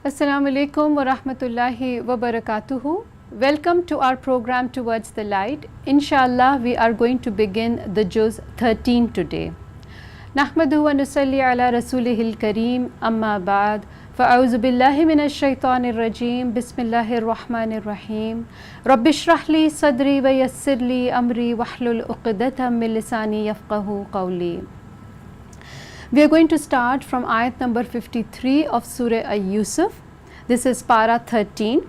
Assalamu alaikum wa rahmatullahi wa barakatuhu. Welcome to our program Towards the Light. Inshallah, we are going to begin the Juz 13 today. Nahmadu wa nusalli ala rasulihil kareem, amma ba'd. Fa'auzu billahi minash shaitanir rajeem. Bismillahir rahmanir rahim. Rabbi shrah li sadri wa yassir li amri wahlul uqdatam min lisani yafqahu qawli. We are going to start from ayat number 53 of Surah Yusuf. This is para 13.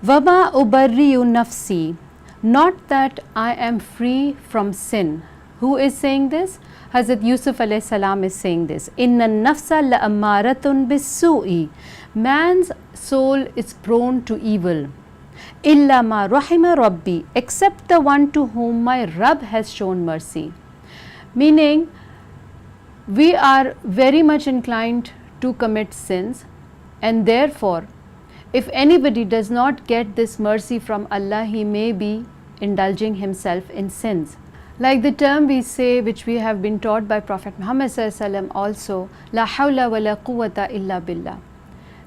Wama ubarriyu nafsi, not that I am free from sin. Who is saying this? Hazrat Yusuf alayhi salam is saying this. Inna nafsa la ammaratun bis-su'i. Man's soul is prone to evil. Illa ma rahima rabbi, except the one to whom my Rabb has shown mercy. Meaning, we are very much inclined to commit sins, and therefore if anybody does not get this mercy from Allah, he may be indulging himself in sins. Like the term we say, which we have been taught by Prophet Muhammad also, la hawla wa la quwwata illa billah,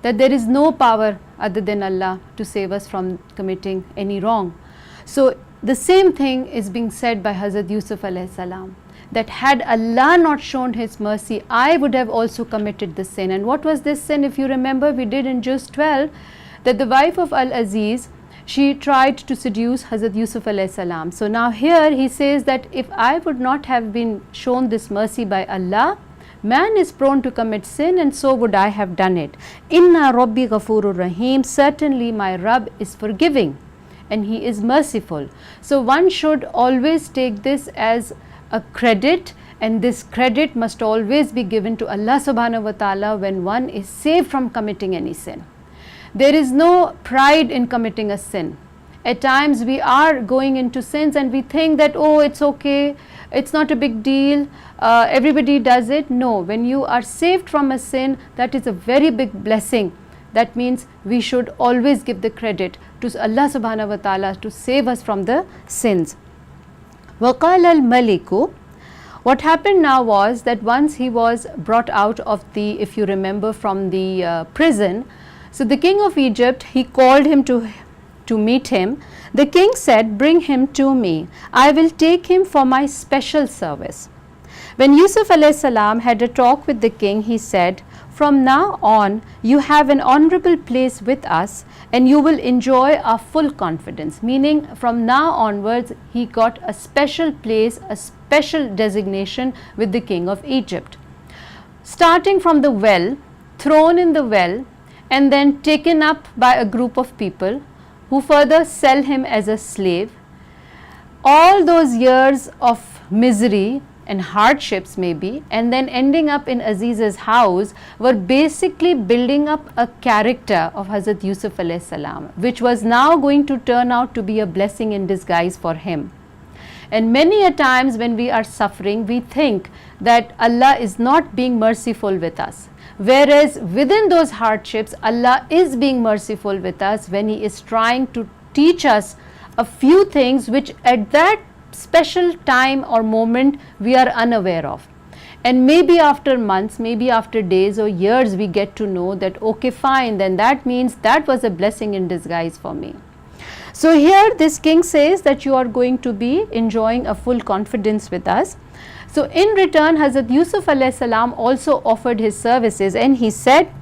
that there is no power other than Allah to save us from committing any wrong. So the same thing is being said by Hazrat Yusuf alayhi salam, that had Allah not shown His mercy, I would have also committed the sin. And what was this sin? If you remember, we did in Juz 12, that the wife of Al-Aziz, she tried to seduce Hazrat Yusuf alayhi salam. So now here he says that if I would not have been shown this mercy by Allah, man is prone to commit sin, and so would I have done it. Inna Rabbi Ghafurur Rahim, certainly my Rabb is forgiving and He is merciful. So one should always take this as a credit, and this credit must always be given to Allah subhanahu wa ta'ala when one is saved from committing any sin. There is no pride in committing a sin. At times we are going into sins and we think that, oh, it's okay, it's not a big deal, everybody does it. No, when you are saved from a sin, that is a very big blessing. That means we should always give the credit to Allah subhanahu wa ta'ala to save us from the sins. Waqal al-Maliku, what happened now was that once he was brought out of the, if you remember, from the prison, so the king of Egypt, he called him to meet him. The king said, bring him to me, I will take him for my special service. When Yusuf alayhi salam had a talk with the king, he said, from now on you have an honorable place with us and you will enjoy our full confidence. Meaning from now onwards he got a special place, a special designation with the king of Egypt. Starting from the well, thrown in the well, and then taken up by a group of people who further sell him as a slave. All those years of misery and hardships maybe, and then ending up in Aziz's house, were basically building up a character of Hazrat Yusuf alayhi salam, which was now going to turn out to be a blessing in disguise for him. And many a times when we are suffering, we think that Allah is not being merciful with us. Whereas within those hardships, Allah is being merciful with us when He is trying to teach us a few things which at that special time or moment we are unaware of. And maybe after months, maybe after days or years, we get to know that, okay, fine, then that means that was a blessing in disguise for me. So here this king says that you are going to be enjoying a full confidence with us. So in return, Hazrat Yusuf alayhi salam also offered his services, and he said,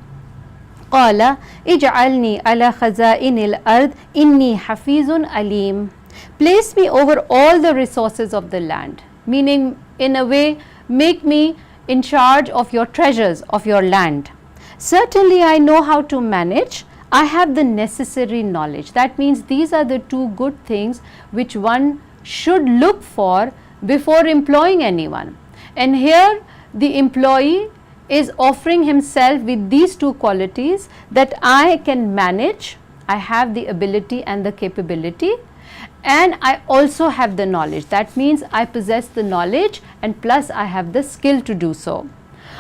Qala ij'alni ala khaza'inil ard inni hafizun alim. Place me over all the resources of the land. Meaning, in a way, make me in charge of your treasures of your land. Certainly I know how to manage. I have the necessary knowledge. That means these are the two good things which one should look for before employing anyone. And here the employee is offering himself with these two qualities, that I can manage, I have the ability and the capability, and I also have the knowledge. That means I possess the knowledge and plus I have the skill to do so.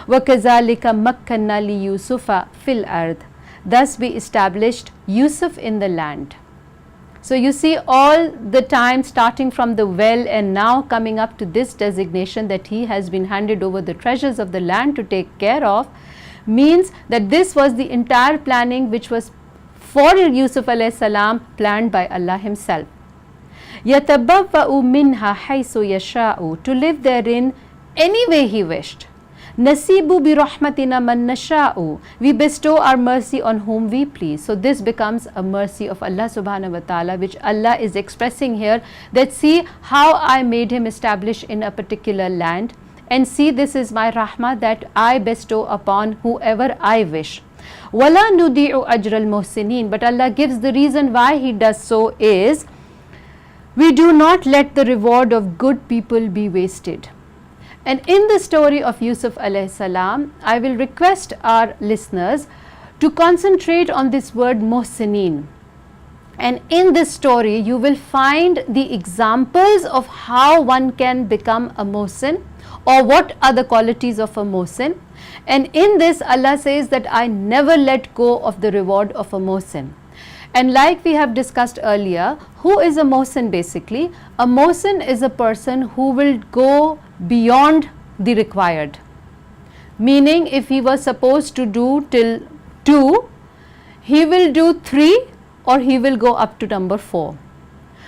وَكَذَلِكَ مَكَّنَّا لِيُوسُفَ فِي الْأَرْضِ. Thus we established Yusuf in the land. So you see, all the time starting from the well and now coming up to this designation that he has been handed over the treasures of the land to take care of, means that this was the entire planning which was for Yusuf alayhi salam, planned by Allah himself. يَتَبَوَّأُ مِنْهَا حَيْثُ يَشَاءُ, to live therein any way he wished. Nasibu bi rahmatina man nasha'u, we bestow our mercy on whom we please. So this becomes a mercy of Allah subhanahu wa ta'ala, which Allah is expressing here, that see how I made him establish in a particular land, and see this is my rahmah that I bestow upon whoever I wish. Wala nudi'u ajral muhsinin, but Allah gives the reason why he does so is, we do not let the reward of good people be wasted. And in the story of Yusuf alayhi salam, I will request our listeners to concentrate on this word muhsinin. And in this story, you will find the examples of how one can become a muhsin, or what are the qualities of a muhsin. And in this, Allah says that I never let go of the reward of a muhsin. And like we have discussed earlier, who is a muhsin basically? A muhsin is a person who will go beyond the required. Meaning, if he was supposed to do till 2, he will do 3, or he will go up to number 4.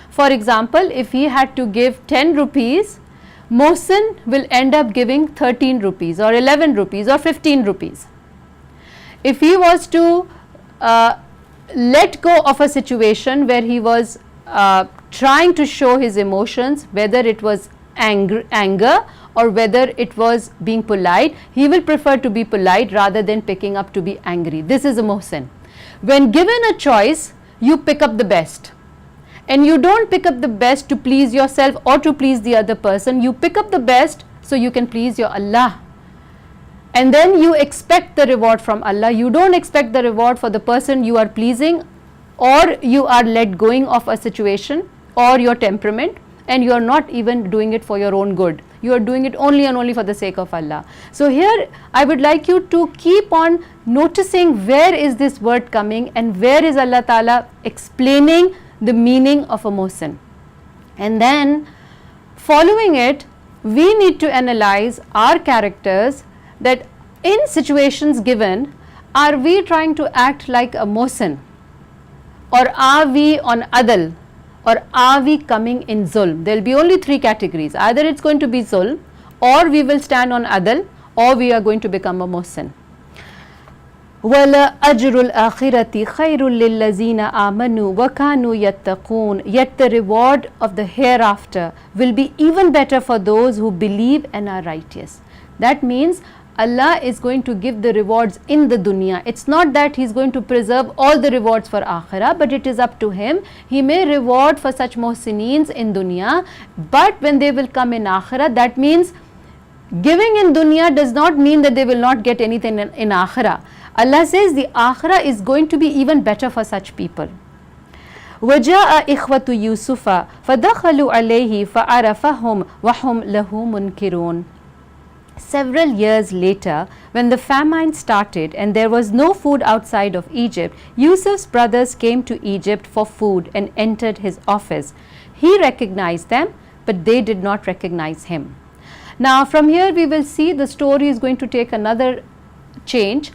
For example, if he had to give 10 rupees, muhsin will end up giving 13 rupees or 11 rupees or 15 rupees. If he was to let go of a situation where he was trying to show his emotions, whether it was anger or whether it was being polite, he will prefer to be polite rather than picking up to be angry. This is a muhsin. When given a choice, you pick up the best. And you don't pick up the best to please yourself or to please the other person. You pick up the best so you can please your Allah. And then you expect the reward from Allah. You don't expect the reward for the person you are pleasing, or you are let going of a situation or your temperament, and you are not even doing it for your own good. You are doing it only and only for the sake of Allah. So here I would like you to keep on noticing where is this word coming and where is Allah Ta'ala explaining the meaning of a muhsin. And then following it, we need to analyze our characters, that in situations given, are we trying to act like a muhsin, or are we on adl, or are we coming in zulm? There will be only 3 categories. Either it's going to be zulm, or we will stand on adl, or we are going to become a muhsin. وَلَا أَجْرُ الْآخِرَةِ خَيْرٌ لِلَّذِينَ آمَنُوا وَكَانُوا يَتَّقُونَ. Yet the reward of the hereafter will be even better for those who believe and are righteous. That means Allah is going to give the rewards in the dunya. It's not that He is going to preserve all the rewards for akhirah, but it is up to Him. He may reward for such muhsinins in dunya, but when they will come in akhirah, that means giving in dunya does not mean that they will not get anything in akhirah. Allah says the akhirah is going to be even better for such people. وَجَاءَ إِخْوَةُ يُوسُفَ فَدَخَلُوا عَلَيْهِ فَعَرَفَهُمْ وَهُمْ لَهُ مُنْكِرُونَ. Several years later, when the famine started and there was no food outside of Egypt, Yusuf's brothers came to Egypt for food and entered his office. He recognized them, but they did not recognize him. Now from here we will see the story is going to take another change.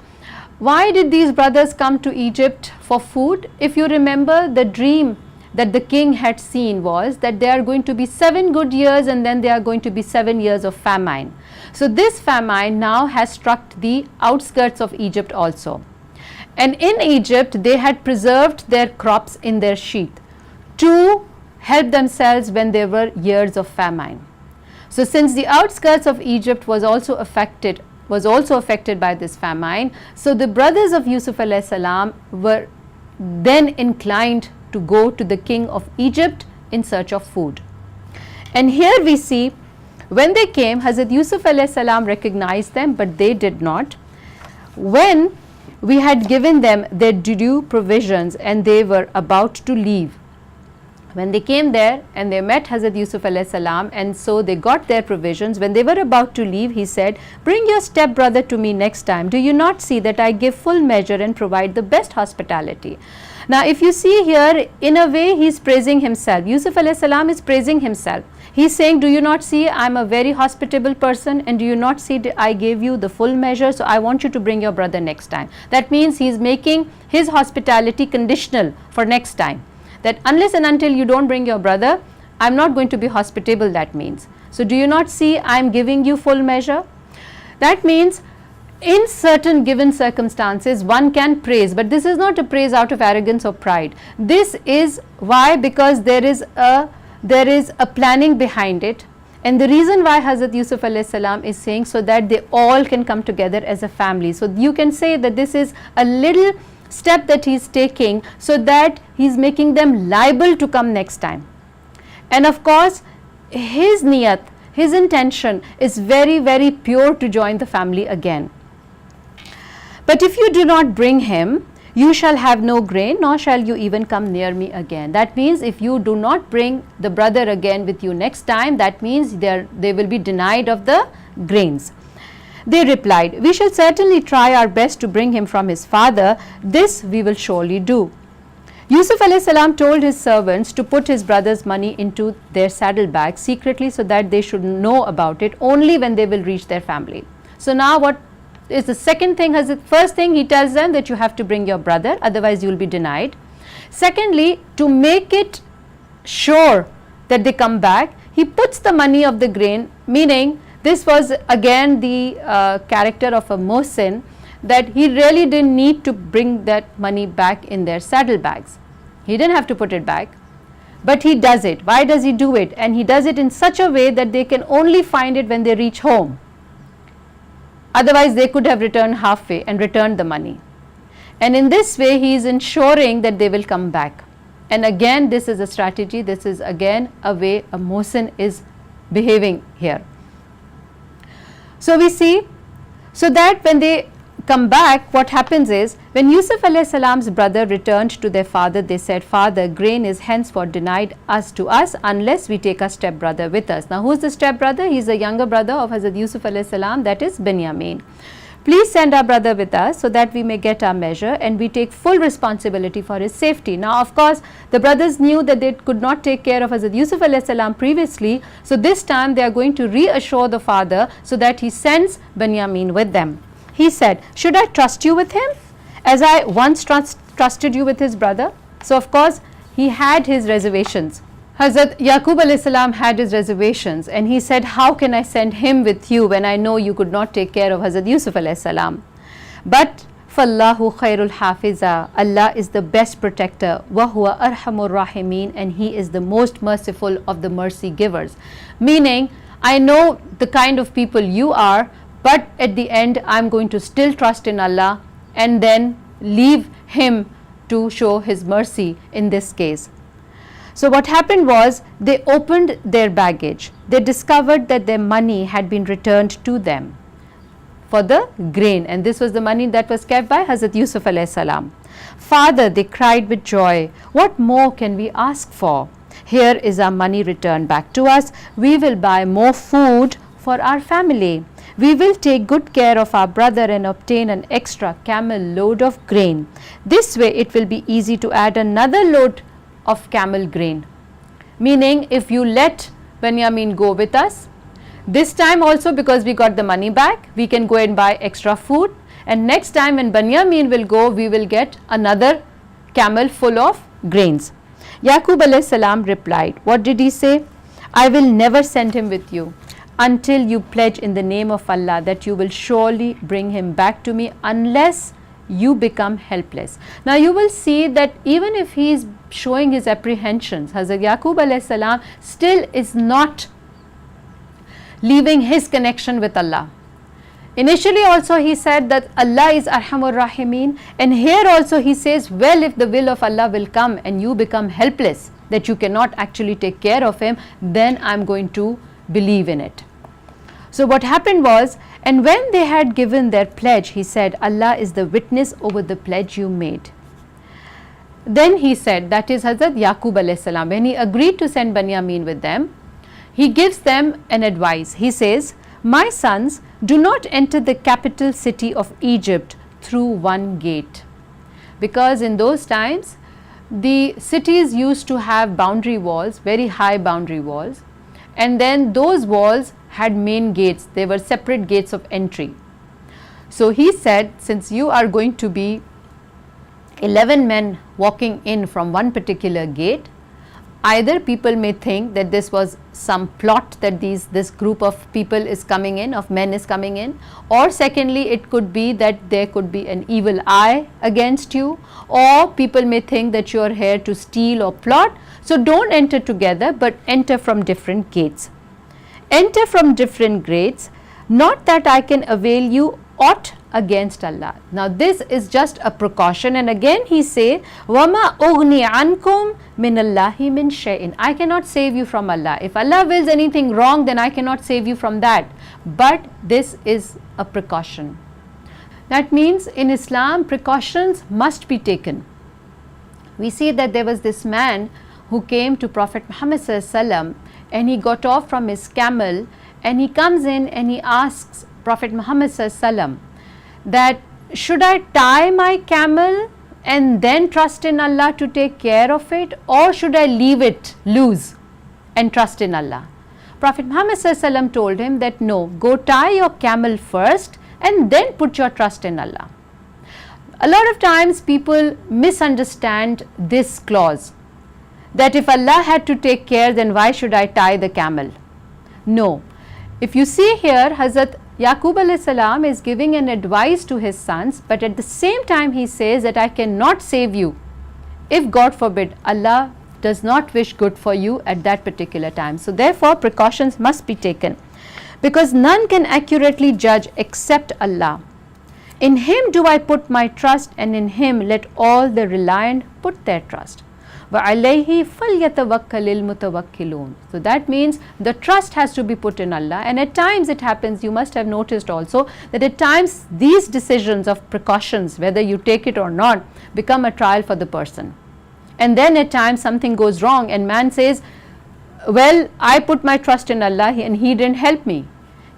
Why did these brothers come to Egypt for food? If you remember, the dream that the king had seen was that there are going to be 7 good years and then there are going to be 7 years of famine. So this famine now has struck the outskirts of Egypt also. And in Egypt they had preserved their crops in their sheath to help themselves when there were years of famine. So since the outskirts of Egypt was also affected by this famine, so the brothers of Yusuf alayhi salam were then inclined to go to the king of Egypt in search of food. And here we see, when they came, Hazrat Yusuf alayhi salam recognized them, but they did not. When we had given them their due provisions and they were about to leave, when they came there and they met Hazrat Yusuf alayhi salam, and so they got their provisions, when they were about to leave, he said, "Bring your stepbrother to me next time. Do you not see that I give full measure and provide the best hospitality?" Now if you see here, in a way he is praising himself. Yusuf alayhi salam is praising himself. He's saying, do you not see I'm a very hospitable person, and do you not see that I gave you the full measure, so I want you to bring your brother next time. That means he's making his hospitality conditional for next time, that unless and until you don't bring your brother, I'm not going to be hospitable, that means. So do you not see I'm giving you full measure? That means in certain given circumstances one can praise, but this is not a praise out of arrogance or pride. This is why, because there is a planning behind it, and the reason why Hazrat Yusuf alayhi salam is saying, so that they all can come together as a family. So you can say that this is a little step that he is taking, so that he is making them liable to come next time. And of course his niyat, his intention is very, very pure to join the family again. But if you do not bring him, you shall have no grain, nor shall you even come near me again. That means if you do not bring the brother again with you next time, that means they will be denied of the grains. They replied, we shall certainly try our best to bring him from his father. This we will surely do. Yusuf alayhi salam told his servants to put his brother's money into their saddlebags secretly, so that they should know about it only when they will reach their family. So now what is the second thing? First thing, he tells them that you have to bring your brother, otherwise you will be denied. Secondly, to make it sure that they come back, he puts the money of the grain, meaning this was again the character of a Mohsin, that he really didn't need to bring that money back in their saddlebags. He didn't have to put it back, but he does it. Why does he do it? And he does it in such a way that they can only find it when they reach home. Otherwise they could have returned halfway and returned the money. And in this way he is ensuring that they will come back. And again, this is a strategy, this is again a way a Mohsin is behaving here. So we see, so that when they come back, what happens is, when Yusuf alayhi salam's brother returned to their father, they said, Father, grain is henceforth denied to us unless we take our step brother with us. Now who is the step brother? He is the younger brother of Hazrat Yusuf alayhi salam, that is Binyamin. Please send our brother with us, so that we may get our measure, and we take full responsibility for his safety. Now of course the brothers knew that they could not take care of Hazrat Yusuf alayhi salam previously, so this time they are going to reassure the father, so that he sends Binyamin with them. He said, should I trust you with him as I once trusted you with his brother? So of course he had his reservations. Hazrat Yaqub alayhi salam had his reservations, and he said, how can I send him with you when I know you could not take care of Hazrat Yusuf alayhi salam? But Fallahu khairul hafiza, Allah is the best protector, wa huwa arhamur rahimin, and he is the most merciful of the mercy givers. Meaning, I know the kind of people you are, but at the end I am going to still trust in Allah, and then leave him to show his mercy in this case. So what happened was, they opened their baggage. They discovered that their money had been returned to them for the grain, and this was the money that was kept by Hazrat Yusuf alayhi salam. Father, they cried with joy, what more can we ask for? Here is our money returned back to us. We will buy more food for our family. We will take good care of our brother and obtain an extra camel load of grain. This way it will be easy to add another load of camel grain. Meaning, if you let Binyamin go with us, this time also, because we got the money back, we can go and buy extra food, and next time when Binyamin will go, we will get another camel full of grains. Yaqub alayhi salam replied, what did he say? I will never send him with you until you pledge in the name of Allah that you will surely bring him back to me unless you become helpless. Now you will see that even if he is showing his apprehensions, Hazrat Yaqub alayhi salam still is not leaving his connection with Allah. Initially also he said that Allah is Arhamur Rahimin, and here also he says, well, if the will of Allah will come and you become helpless, that you cannot actually take care of him, then I am going to believe in it. So what happened was, and when they had given their pledge, he said, Allah is the witness over the pledge you made. Then he said, that is Hazrat Yaqub alayhi salam, when he agreed to send Binyamin with them, he gives them an advice. He says, my sons, do not enter the capital city of Egypt through one gate. Because in those times, the cities used to have boundary walls, very high boundary walls, and then those walls had main gates, they were separate gates of entry. So he said, since you are going to be 11 men walking in from one particular gate, either people may think that this was some plot that this group of people is coming in, of men is coming in, or secondly it could be that there could be an evil eye against you, or people may think that you are here to steal or plot. So don't enter together, but enter from different gates. Enter from different gates, not that I can avail you aught against Allah. Now this is just a precaution, and again he say, وَمَا أُغْنِي عَنْكُمْ مِنَ اللَّهِ مِنْ شَيْءٍ. I cannot save you from Allah. If Allah wills anything wrong, then I cannot save you from that. But this is a precaution. That means in Islam, precautions must be taken. We see that there was this man who came to Prophet Muhammad ﷺ, and he got off from his camel, and he comes in and he asks Prophet Muhammad ﷺ that, should I tie my camel and then trust in Allah to take care of it, or should I leave it loose and trust in Allah? Prophet Muhammad ﷺ told him that no, go tie your camel first and then put your trust in Allah. A lot of times people misunderstand this clause, that if Allah had to take care, then why should I tie the camel? No. If you see here, Hazrat Yaqub alayhi salam is giving an advice to his sons, but at the same time he says that I cannot save you if, God forbid, Allah does not wish good for you at that particular time. So therefore precautions must be taken, because none can accurately judge except Allah. In Him do I put my trust, and in Him let all the reliant put their trust. وَعَلَيْهِ فَلْيَتَوَكَّلِ الْمُتَوَكِّلُونَ. So that means the trust has to be put in Allah, and at times it happens, you must have noticed also, that at times these decisions of precautions, whether you take it or not, become a trial for the person. And then at times something goes wrong and man says, well, I put my trust in Allah and He didn't help me,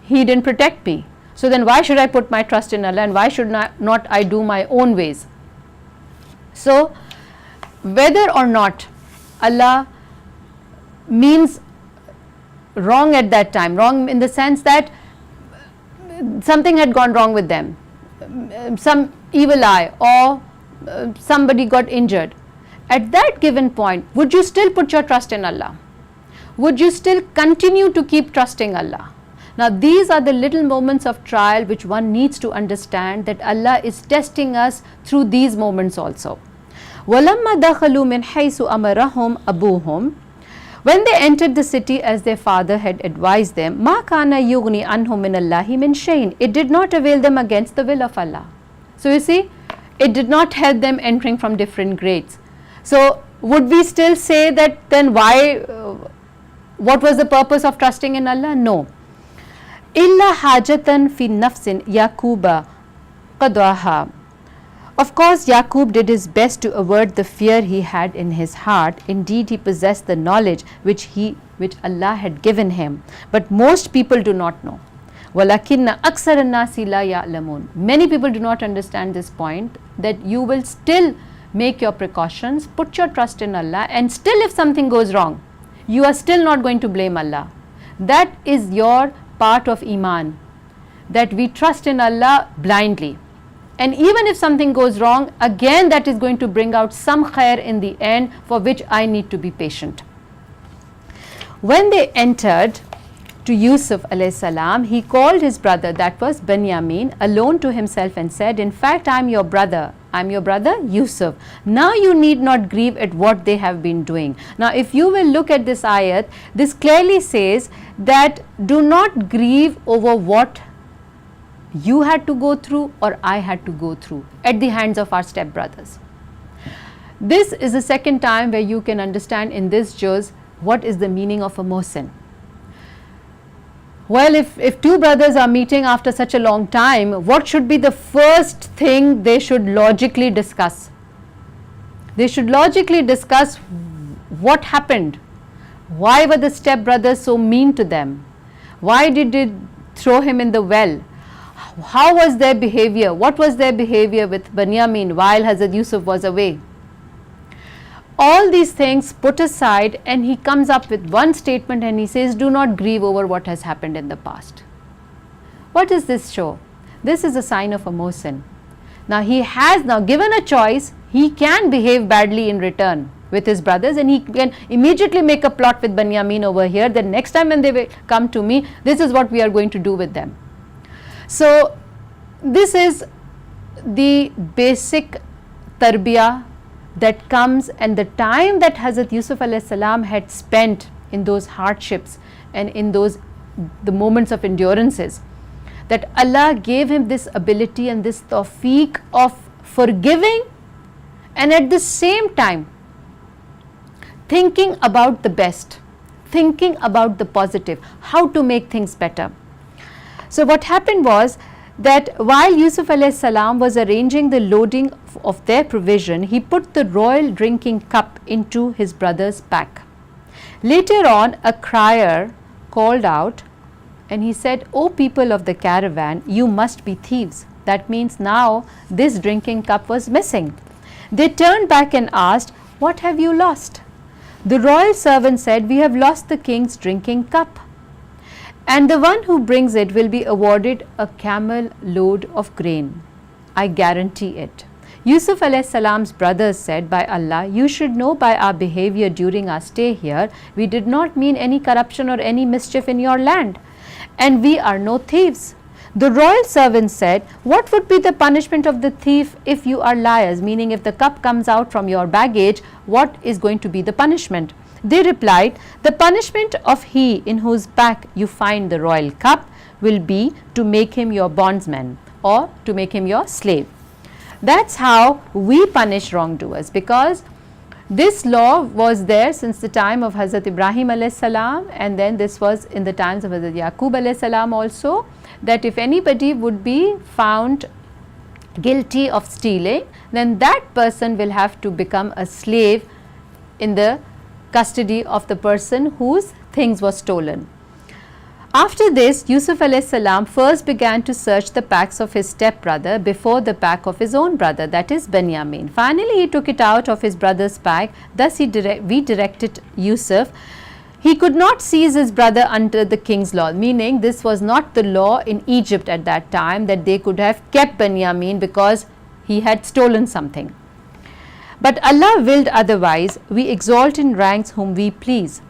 He didn't protect me. So then why should I put my trust in Allah, and why should not I do my own ways? So whether or not Allah means wrong at that time, wrong in the sense that something had gone wrong with them, some evil eye, or somebody got injured, at that given point, would you still put your trust in Allah? Would you still continue to keep trusting Allah? Now these are the little moments of trial which one needs to understand, that Allah is testing us through these moments also. وَلَمَّا دَخَلُوا مِنْ حَيْثُ أَمَرَهُمْ أَبُوهُمْ. When they entered the city as their father had advised them, مَا كَانَ يُغْنِي عَنْهُمْ مِنَ اللَّهِ مِنْ شَيْءٍ. It did not avail them against the will of Allah. So you see, it did not help them entering from different grades. So would we still say that then why, what was the purpose of trusting in Allah? No. إِلَّا حَاجَةً فِي نَفْسٍ يَعْقُوبَ قَضَاهَا. Of course, Yaqub did his best to avert the fear he had in his heart. Indeed, he possessed the knowledge which Allah had given him. But most people do not know. وَلَكِنَّ أَكْثَرَ النَّاسِ لَا يَعْلَمُونَ. Many people do not understand this point, that you will still make your precautions, put your trust in Allah, and still if something goes wrong, you are still not going to blame Allah. That is your part of Iman, that we trust in Allah blindly. And even if something goes wrong, again that is going to bring out some khair in the end, for which I need to be patient. When they entered to Yusuf alayhi salam, he called his brother, that was Benjamin, alone to himself and said, in fact, I am your brother Yusuf. Now you need not grieve at what they have been doing. Now if you will look at this ayat, this clearly says that do not grieve over what you had to go through or I had to go through at the hands of our stepbrothers. This is the second time where you can understand in this juz what is the meaning of a mohsin. Well, if two brothers are meeting after such a long time, what should be the first thing they should logically discuss? They should logically discuss what happened. Why were the stepbrothers so mean to them? Why did they throw him in the well? How was their behavior? What was their behavior with Benjamin while Hazrat Yusuf was away? all these things put aside, and he comes up with one statement and he says, do not grieve over what has happened in the past. What does this show? This is a sign of a muhsin. Now he has now given a choice. He can behave badly in return with his brothers, and he can immediately make a plot with Binyamin over here that next time when they will come to me, this is what we are going to do with them. So this is the basic tarbiyah that comes, and the time that Hazrat Yusuf alayhi salam had spent in those hardships and in those the moments of endurances, that Allah gave him this ability and this tawfiq of forgiving, and at the same time thinking about the best, thinking about the positive, how to make things better. So what happened was that while Yusuf alayhi salam was arranging the loading of their provision, he put the royal drinking cup into his brother's pack. Later on, a crier called out and he said, "O people of the caravan, you must be thieves." That means now this drinking cup was missing. They turned back and asked, "What have you lost?" The royal servant said, "We have lost the king's drinking cup, and the one who brings it will be awarded a camel load of grain. I guarantee it." Yusuf alayhi salam's brothers said, "By Allah, you should know by our behavior during our stay here, we did not mean any corruption or any mischief in your land, and we are no thieves." The royal servant said, "What would be the punishment of the thief if you are liars?" Meaning, if the cup comes out from your baggage, what is going to be the punishment? They replied, "The punishment of he in whose pack you find the royal cup will be to make him your bondsman or to make him your slave." That's how we punish wrongdoers, because this law was there since the time of Hazrat Ibrahim alayhi salam, and then this was in the times of Hazrat Yaqub alayhi salam also, that if anybody would be found guilty of stealing, then that person will have to become a slave in the custody of the person whose things were stolen. After this, Yusuf alayhi salam first began to search the packs of his stepbrother before the pack of his own brother, that is Binyamin. Finally, he took it out of his brother's pack. Thus, he redirected Yusuf. He could not seize his brother under the king's law, meaning this was not the law in Egypt at that time, that they could have kept Binyamin because he had stolen something. But Allah willed otherwise. We exalt in ranks whom we please.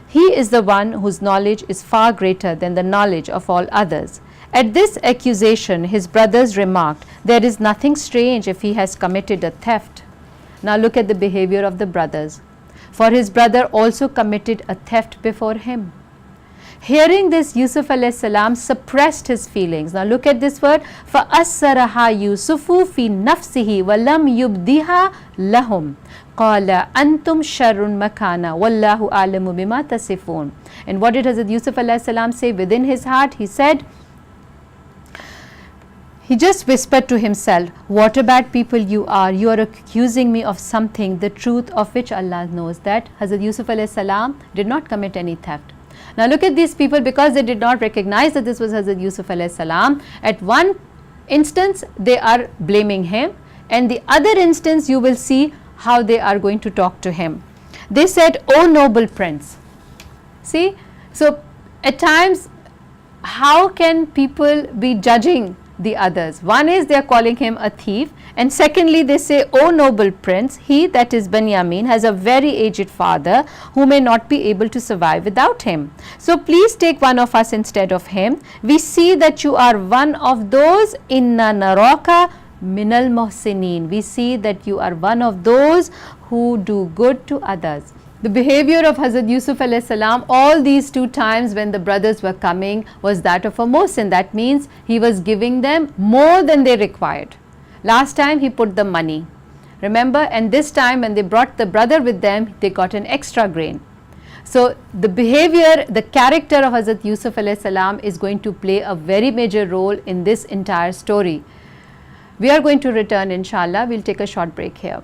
He is the one whose knowledge is far greater than the knowledge of all others. At this accusation, his brothers remarked, "There is nothing strange if he has committed a theft." Now look at the behavior of the brothers. For his brother also committed a theft before him. Hearing this, Yusuf alayhi salam suppressed his feelings. Now look at this word, فَأَسَّرَهَا يُوسُفُ فِي نَفْسِهِ وَلَمْ يُبْدِهَا لَهُمْ قَالَ أَنْتُمْ شَرٌّ مَكَانًا وَاللَّهُ أَعْلَمُ بِمَا تَصِفُونَ. And what did Hazrat Yusuf alayhi salam say within his heart? He said, he just whispered to himself, "What a bad people you are. You are accusing me of something, the truth of which Allah knows." That Hazrat Yusuf alayhi salam did not commit any theft. Now look at these people, because they did not recognize that this was Hazrat Yusuf alayhi salam. At one instance they are blaming him, and the other instance you will see how they are going to talk to him. They said, "O noble prince." See, so at times how can people be judging the others? One is they are calling him a thief, and secondly they say, "O noble prince, he," that is Binyamin, "has a very aged father who may not be able to survive without him. So please take one of us instead of him. We see that you are one of those, inna naraka minal muhsinin. We see that you are one of those who do good to others." The behavior of Hazrat Yusuf alayhi salam all these two times when the brothers were coming was that of a muhsin. That means he was giving them more than they required. Last time he put the money, remember, and this time when they brought the brother with them, they got an extra grain. So the behavior, the character of Hazrat Yusuf alayhi salam is going to play a very major role in this entire story. We are going to return inshallah. We'll take a short break here.